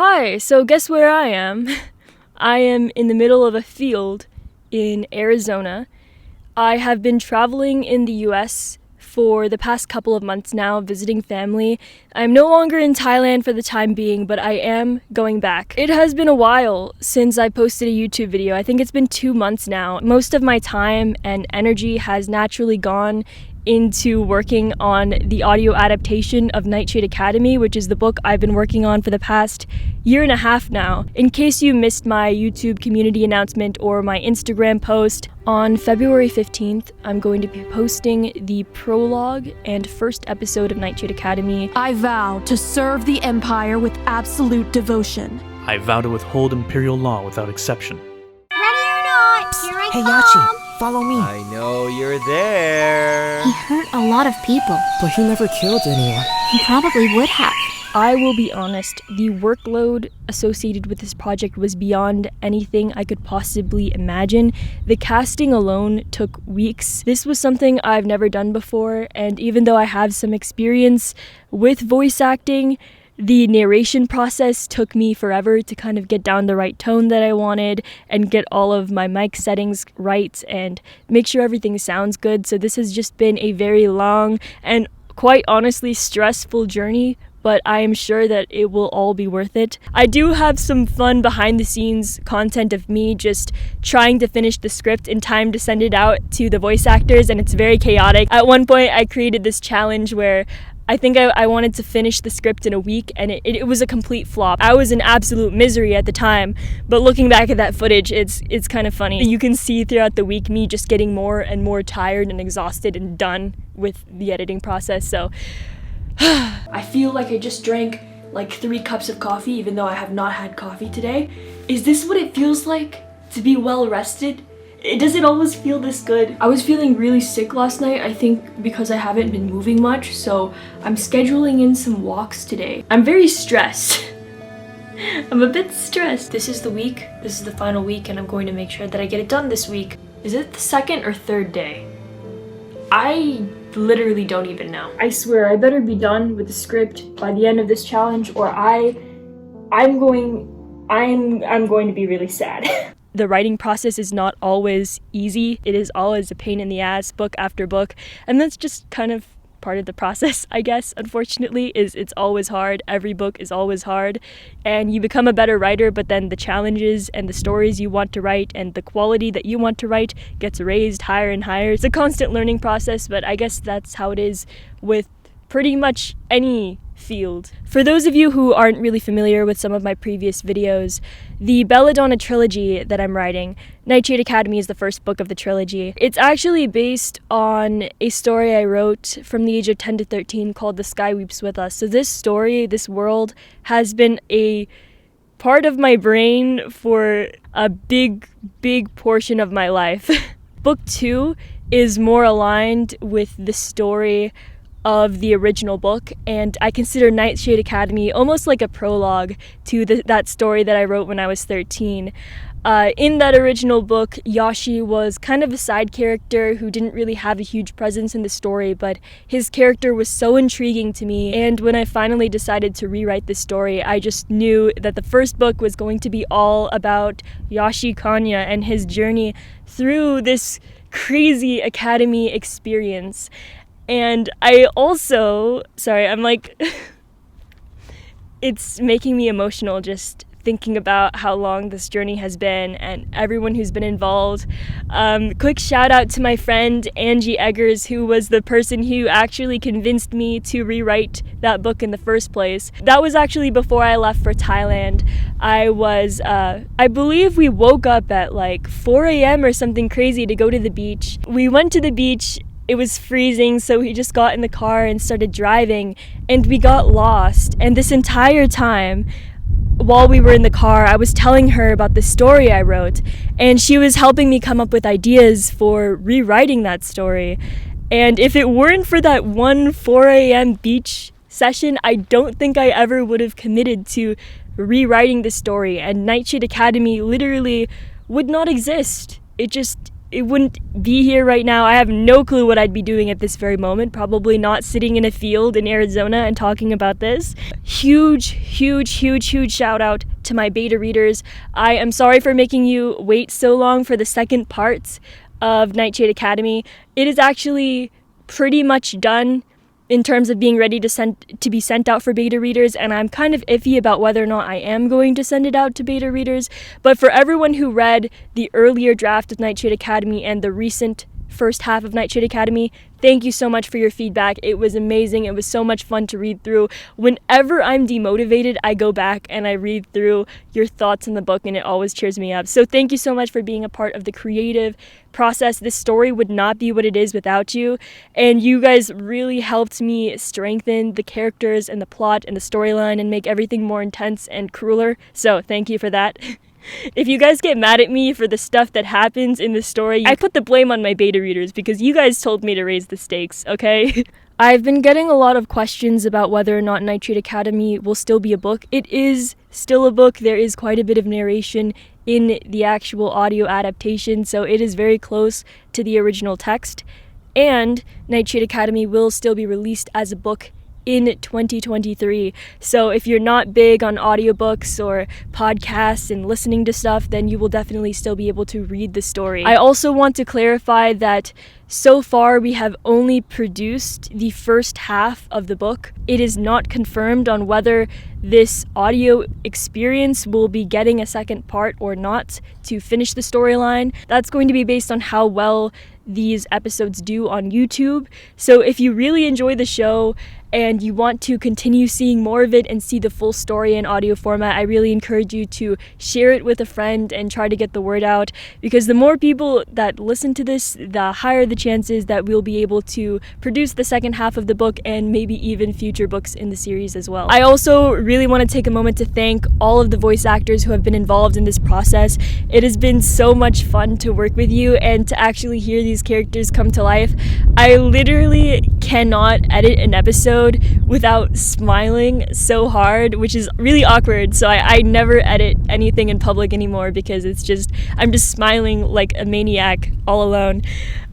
Hi, so guess where I am? I am in the middle of a field in Arizona. I have been traveling in the US for the past couple of months now, visiting family. I'm no longer in Thailand for the time being, but I am going back. It has been a while since I posted a YouTube video. I think it's been 2 months now. Most of my time and energy has naturally gone into working on the audio adaptation of Nightshade Academy, which is the book I've been working on for the past 1.5 years now. In case you missed my YouTube community announcement or my Instagram post, on February 15th, I'm going to be posting the prologue and first episode of Nightshade Academy. I vow to serve the Empire with absolute devotion. I vow to withhold Imperial law without exception. Ready or not, here I Hey come! Yachi, follow me. I know you're there. He hurt a lot of people. But he never killed anyone. He probably would have. I will be honest, the workload associated with this project was beyond anything I could possibly imagine. The casting alone took weeks. This was something I've never done before, and even though I have some experience with voice acting, the narration process took me forever to kind of get down the right tone that I wanted and get all of my mic settings right and make sure everything sounds good. So this has just been a very long and quite honestly stressful journey, but I am sure that it will all be worth it. I do have some fun behind the scenes content of me just trying to finish the script in time to send it out to the voice actors, and it's very chaotic. At one point I created this challenge where I think I wanted to finish the script in a week, and it was a complete flop. I was in absolute misery at the time, but looking back at that footage, it's kind of funny. You can see throughout the week me just getting more and more tired and exhausted and done with the editing process, so I feel like I just drank like 3 cups of coffee even though I have not had coffee today. Is this what it feels like to be well rested? Does it always feel this good? I was feeling really sick last night, I think because I haven't been moving much, so I'm scheduling in some walks today. I'm very stressed. I'm a bit stressed. This is the week, this is the final week, and I'm going to make sure that I get it done this week. Is it the 2nd or 3rd day? I literally don't even know. I swear I better be done with the script by the end of this challenge or I'm going to be really sad. The writing process is not always easy. It is always a pain in the ass, book after book, and that's just kind of part of the process, I guess. Unfortunately, it's always hard. Every book is always hard, and you become a better writer, but then the challenges and the stories you want to write and the quality that you want to write gets raised higher and higher. It's a constant learning process, but I guess that's how it is with pretty much any field. For those of you who aren't really familiar with some of my previous videos, the Belladonna trilogy that I'm writing, Nightshade Academy is the first book of the trilogy. It's actually based on a story I wrote from the age of 10 to 13 called The Sky Weeps With Us. So this story, this world, has been a part of my brain for a big portion of my life. Book 2 is more aligned with the story of the original book, and I consider Nightshade Academy almost like a prologue to that story that I wrote when I was 13. In that original book, Yashi was kind of a side character who didn't really have a huge presence in the story, but his character was so intriguing to me, and when I finally decided to rewrite this story, I just knew that the first book was going to be all about Yashi Kanya and his journey through this crazy academy experience. And I also, it's making me emotional just thinking about how long this journey has been and everyone who's been involved. Quick shout out to my friend Angie Eggers, who was the person who actually convinced me to rewrite that book in the first place. That was actually before I left for Thailand. I believe we woke up at like 4 a.m. or something crazy to go to the beach. We went to the beach. It was freezing, so we just got in the car and started driving, and we got lost. And this entire time, while we were in the car, I was telling her about the story I wrote, and she was helping me come up with ideas for rewriting that story. And if it weren't for that one 4 a.m. beach session, I don't think I ever would have committed to rewriting the story, and Nightshade Academy literally would not exist. it wouldn't be here right now. I have no clue what I'd be doing at this very moment. Probably not sitting in a field in Arizona and talking about this. Huge shout out to my beta readers. I am sorry for making you wait so long for the second part of Nightshade Academy. It is actually pretty much done in terms of being ready to be sent out for beta readers, and I'm kind of iffy about whether or not I am going to send it out to beta readers. But for everyone who read the earlier draft of Nightshade Academy and the recent first half of Nightshade Academy, thank you so much for your feedback. It was amazing. It was so much fun to read through. Whenever I'm demotivated, I go back and I read through your thoughts in the book, and it always cheers me up. So thank you so much for being a part of the creative process. This story would not be what it is without you, and you guys really helped me strengthen the characters and the plot and the storyline and make everything more intense and crueler. So thank you for that. If you guys get mad at me for the stuff that happens in the story, I put the blame on my beta readers because you guys told me to raise the stakes, okay? I've been getting a lot of questions about whether or not Nightshade Academy will still be a book. It is still a book. There is quite a bit of narration in the actual audio adaptation, so it is very close to the original text. And Nightshade Academy will still be released as a book in 2023. So if you're not big on audiobooks or podcasts and listening to stuff, then you will definitely still be able to read the story. I also want to clarify that so far we have only produced the first half of the book. It is not confirmed on whether this audio experience will be getting a second part or not to finish the storyline. That's going to be based on how well these episodes do on YouTube. So if you really enjoy the show and you want to continue seeing more of it and see the full story in audio format, I really encourage you to share it with a friend and try to get the word out, because the more people that listen to this, the higher the chances that we'll be able to produce the second half of the book and maybe even future books in the series as well. I also really want to take a moment to thank all of the voice actors who have been involved in this process. It has been so much fun to work with you and to actually hear these characters come to life. I literally cannot edit an episode without smiling so hard, which is really awkward. So I never edit anything in public anymore because I'm just smiling like a maniac all alone.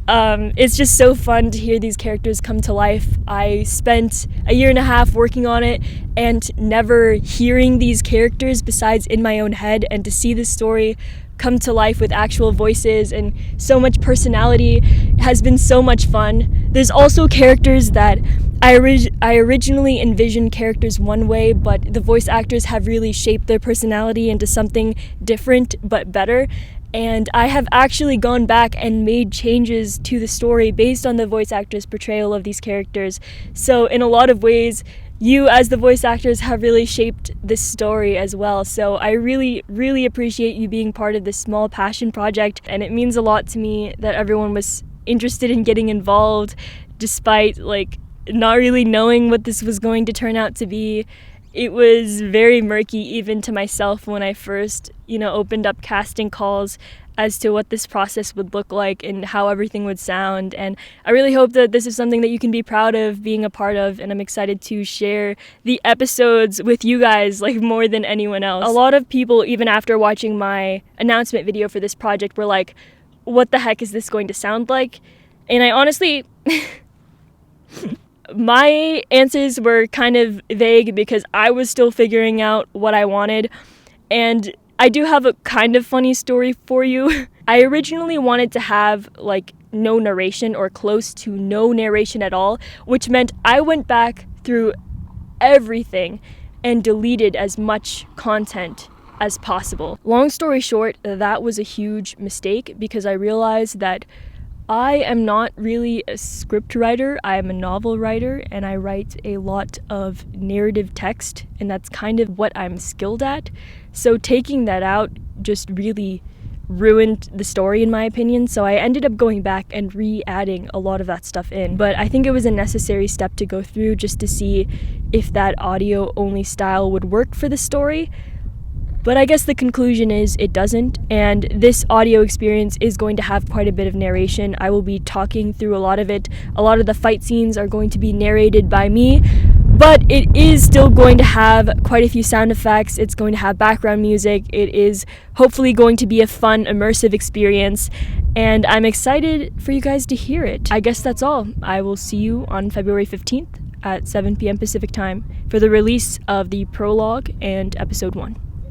It's just so fun to hear these characters come to life. I spent a year and a half working on it and never hearing these characters besides in my own head, and to see this story come to life with actual voices and so much personality has been so much fun. There's also characters that I originally envisioned characters one way, but the voice actors have really shaped their personality into something different but better. And I have actually gone back and made changes to the story based on the voice actors' portrayal of these characters. So in a lot of ways, you as the voice actors have really shaped this story as well. So I really appreciate you being part of this small passion project, and it means a lot to me that everyone was interested in getting involved despite not really knowing what this was going to turn out to be. It was very murky even to myself when I first, opened up casting calls as to what this process would look like and how everything would sound. And I really hope that this is something that you can be proud of being a part of, and I'm excited to share the episodes with you guys more than anyone else. A lot of people, even after watching my announcement video for this project, were like, what the heck is this going to sound like? And I honestly... my answers were kind of vague because I was still figuring out what I wanted. And I do have a kind of funny story for you. I originally wanted to have no narration or close to no narration at all, which meant I went back through everything and deleted as much content as possible. Long story short, that was a huge mistake because I realized that I am not really a script writer. I am a novel writer, and I write a lot of narrative text, and that's kind of what I'm skilled at. So taking that out just really ruined the story, in my opinion. So I ended up going back and re-adding a lot of that stuff in. But I think it was a necessary step to go through just to see if that audio-only style would work for the story. But I guess the conclusion is it doesn't, and this audio experience is going to have quite a bit of narration. I will be talking through a lot of it. A lot of the fight scenes are going to be narrated by me, But it is still going to have quite a few sound effects. It's going to have background music. It is hopefully going to be a fun, immersive experience, and I'm excited for you guys to hear it. I guess that's all. I will see you on February 15th at 7 p.m. Pacific time for the release of the prologue and episode 1.